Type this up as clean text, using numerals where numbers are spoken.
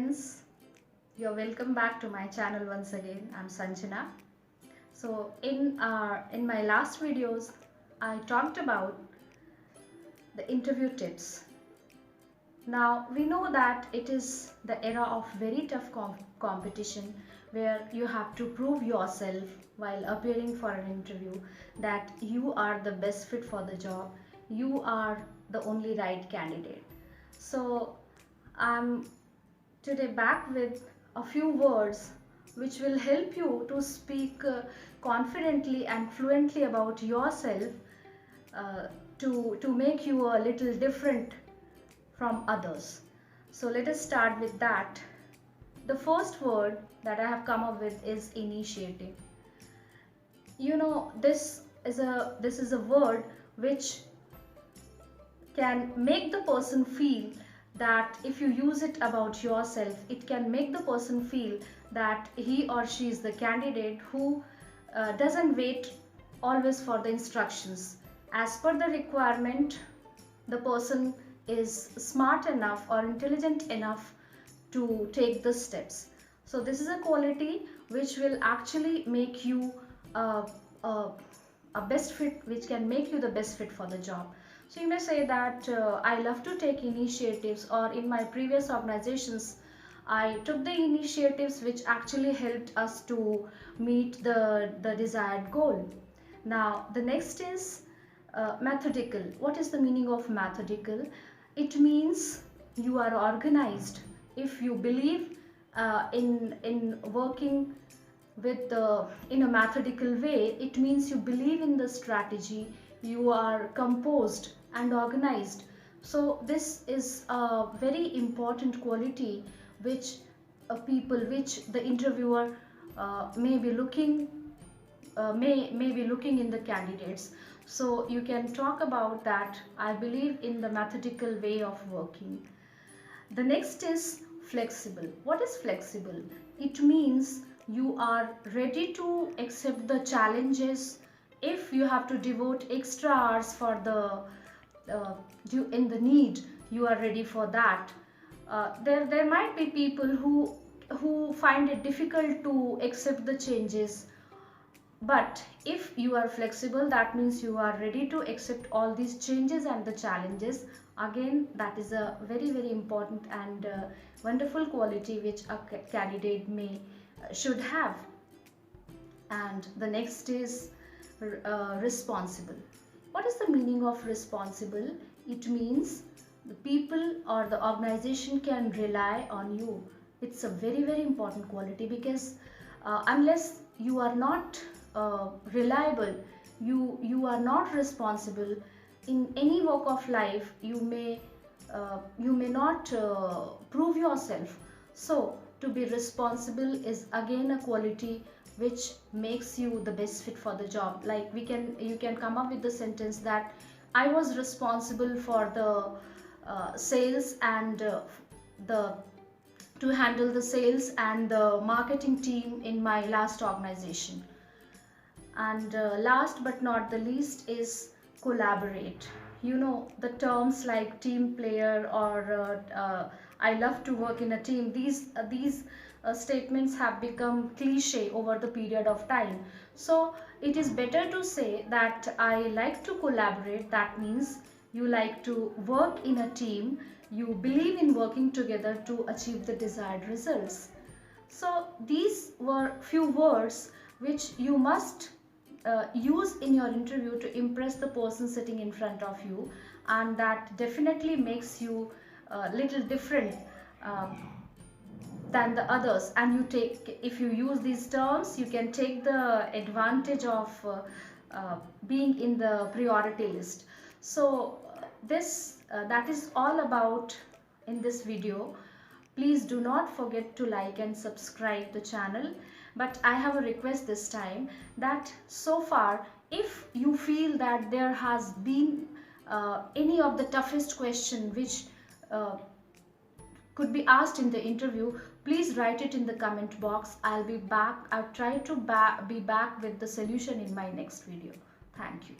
friends, you're welcome back to my channel once again. I'm Sanjana. So in my last videos I talked about the interview tips. Now we know that it is the era of very tough competition where you have to prove yourself while appearing for an interview that you are the best fit for the job, you are the only right candidate. So I'm today back with a few words which will help you to speak confidently and fluently about yourself, uh, to make you a little different from others. So let us start with that. The first word that I have come up with is initiative. You know, this is a word which can make the person feel that if you use it about yourself, it can make the person feel that he or she is the candidate who doesn't wait always for the instructions. As per the requirement, the person is smart enough or intelligent enough to take the steps. So this is a quality which will actually make you uh, uh, a best fit, which can make you the best fit for the job. So you may say that I love to take initiatives, or in my previous organizations I took the initiatives which actually helped us to meet the desired goal. Now the next is methodical. What is the meaning of methodical? It means you are organized. If you believe in working with the in a methodical way, it means you believe in the strategy, you are composed and organized. So this is a very important quality which which the interviewer may be looking may be looking in the candidates. So you can talk about that. I believe in the methodical way of working. The next is flexible. What is flexible? It means you are ready to accept the challenges. If you have to devote extra hours for in the need, you are ready for that. There might be people who find it difficult to accept the changes, but if you are flexible, that means you are ready to accept all these changes and the challenges. Again, that is a very important and wonderful quality which a candidate may should have. And the next is responsible. What is the meaning of responsible? It means the people or the organization can rely on you. It's a very important quality, because unless you are not reliable, you are not responsible in any walk of life, you may not prove yourself. So to be responsible is again a quality which makes you the best fit for the job. Like you can come up with the sentence that I was responsible for the sales and the to handle the sales and the marketing team in my last organization. And last but not the least is collaborate. You know, the terms like team player or I love to work in a team, these statements have become cliche over the period of time. So it is better to say that I like to collaborate. That means you like to work in a team, you believe in working together to achieve the desired results. So these were few words which you must use in your interview to impress the person sitting in front of you, and that definitely makes you a little different um, than the others. And if you use these terms, you can take the advantage of being in the priority list. So this that is all about in this video. Please do not forget to like and subscribe the channel. But I have a request this time, that so far if you feel that there has been any of the toughest question which uh, could be asked in the interview, please write it in the comment box. I'll be back. I'll try to be back with the solution in my next video. Thank you.